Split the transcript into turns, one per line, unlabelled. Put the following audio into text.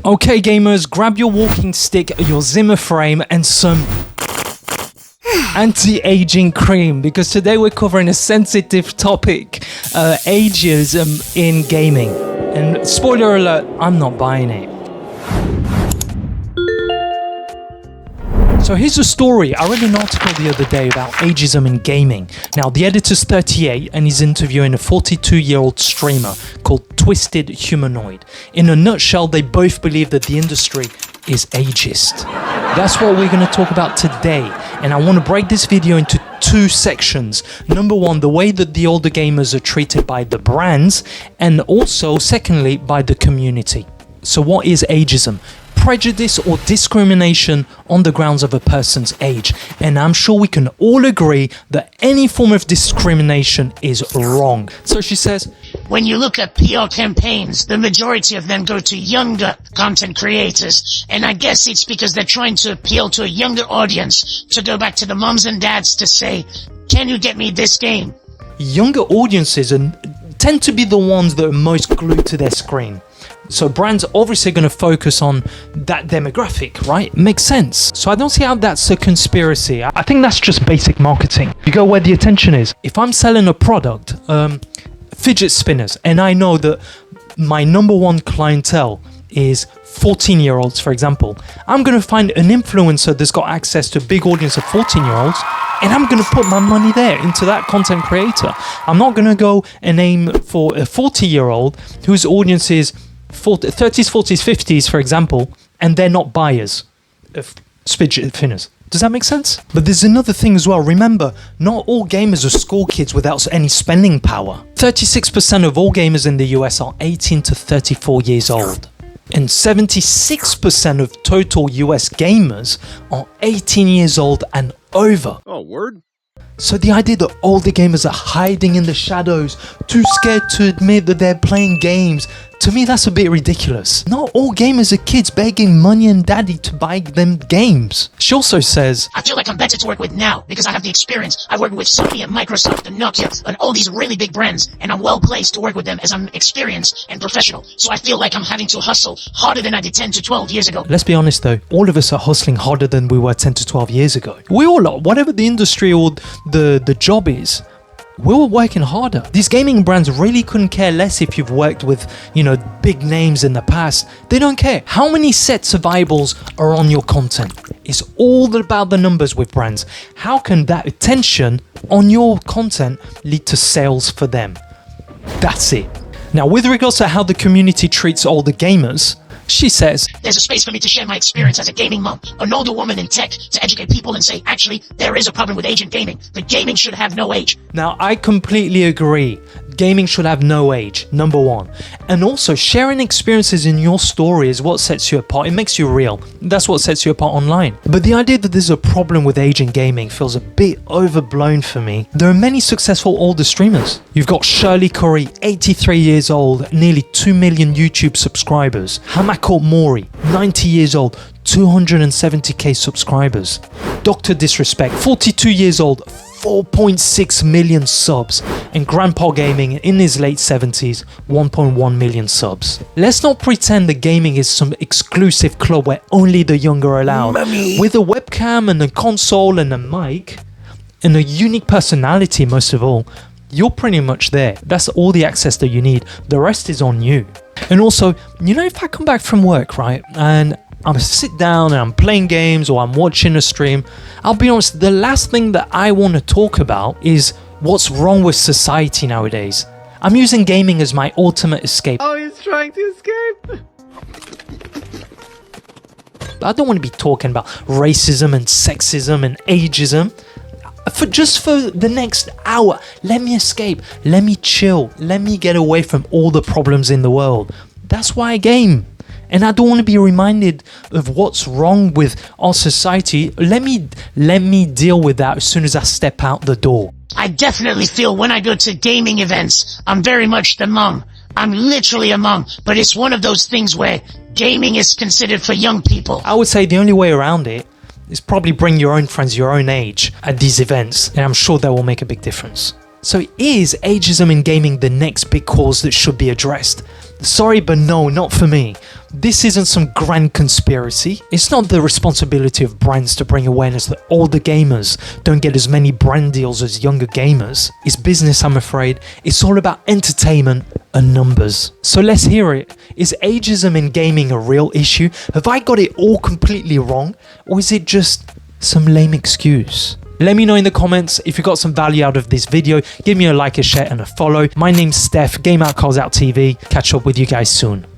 Okay gamers, grab your walking stick, your Zimmer frame and some anti-aging cream, because today we're covering a sensitive topic, ageism in gaming. And spoiler alert, I'm not buying it. So here's the story. I read an article the other day about ageism in gaming. Now the editor's 38 and he's interviewing a 42-year-old streamer called Twisted Humanoid. In a nutshell, they both believe that the industry is ageist. That's what we're going to talk about today. And I want to break this video into two sections. Number one, the way that the older gamers are treated by the brands, and also secondly by the community. So what is ageism? Prejudice or discrimination on the grounds of a person's age. And I'm sure we can all agree that any form of discrimination is wrong. So she says,
when you look at PR campaigns, the majority of them go to younger content creators. And I guess it's because they're trying to appeal to a younger audience, to go back to the moms and dads to say, can you get me this game?
Younger audiences tend to be the ones that are most glued to their screen. So brands are obviously going to focus on that demographic, right? Makes sense. So I don't see how that's a conspiracy. I think that's just basic marketing. You go where the attention is. If I'm selling a product, fidget spinners, and I know that my number one clientele is 14-year-olds, for example, I'm going to find an influencer that's got access to a big audience of 14-year-olds, and I'm going to put my money there into that content creator. I'm not going to go and aim for a 40-year-old whose audience is 30s, 40s, 50s, for example, and they're not buyers of fidget spinners. Does that make sense? But there's another thing as well. Remember, not all gamers are school kids without any spending power. 36% of all gamers in the US are 18 to 34 years old. And 76% of total US gamers are 18 years old and over.
Oh, word?
So the idea that older gamers are hiding in the shadows, too scared to admit that they're playing games, to me that's a bit ridiculous. Not all gamers are kids begging money and daddy to buy them games. She also says,
I feel like I'm better to work with now because I have the experience. I work with Sony and Microsoft and Nokia and all these really big brands, and I'm well placed to work with them as I'm experienced and professional. So I feel like I'm having to hustle harder than I did 10 to 12 years ago.
Let's be honest though, all of us are hustling harder than we were 10 to 12 years ago. We all are, whatever the industry or the job is. We were working harder. These gaming brands really couldn't care less if you've worked with, big names in the past. They don't care. How many sets of eyeballs are on your content? It's all about the numbers with brands. How can that attention on your content lead to sales for them? That's it. Now, with regards to how the community treats older gamers, she says,
there's a space for me to share my experience as a gaming mom, an older woman in tech, to educate people and say, actually, there is a problem with age in gaming. The gaming should have no age.
Now, I completely agree. Gaming should have no age, number one. And also, sharing experiences in your story is what sets you apart. It makes you real. That's what sets you apart online. But the idea that there's a problem with age in gaming feels a bit overblown for me. There are many successful older streamers. You've got Shirley Curry, 83 years old, nearly 2 million YouTube subscribers. Hamako Mori, 90 years old, 270k subscribers. Dr. Disrespect, 42 years old, 4.6 million subs, and Grandpa Gaming in his late 70s, 1.1 million subs. Let's not pretend that gaming is some exclusive club where only the young are allowed. Mommy. With a webcam and a console and a mic, and a unique personality most of all, you're pretty much there. That's all the access that you need. The rest is on you. And also, if I come back from work, right, and I'm sit down and I'm playing games or I'm watching a stream, I'll be honest, the last thing that I want to talk about is what's wrong with society nowadays. I'm using gaming as my ultimate escape.
Oh, he's trying to escape.
I don't want to be talking about racism and sexism and ageism. Just for the next hour, let me escape, let me chill, let me get away from all the problems in the world. That's why I game. And I don't want to be reminded of what's wrong with our society. Let me deal with that as soon as I step out the door.
I definitely feel when I go to gaming events, I'm very much the mom. I'm literally a mom, but it's one of those things where gaming is considered for young people.
I would say the only way around it is probably bring your own friends your own age at these events, and I'm sure that will make a big difference. So is ageism in gaming the next big cause that should be addressed? Sorry, but no, not for me. This isn't some grand conspiracy. It's not the responsibility of brands to bring awareness that older gamers don't get as many brand deals as younger gamers. It's business, I'm afraid. It's all about entertainment and numbers. So let's hear it. Is ageism in gaming a real issue? Have I got it all completely wrong? Or is it just some lame excuse? Let me know in the comments if you got some value out of this video. Give me a like, a share and a follow. My name's Steph, Game Out Calls Out TV. Catch up with you guys soon.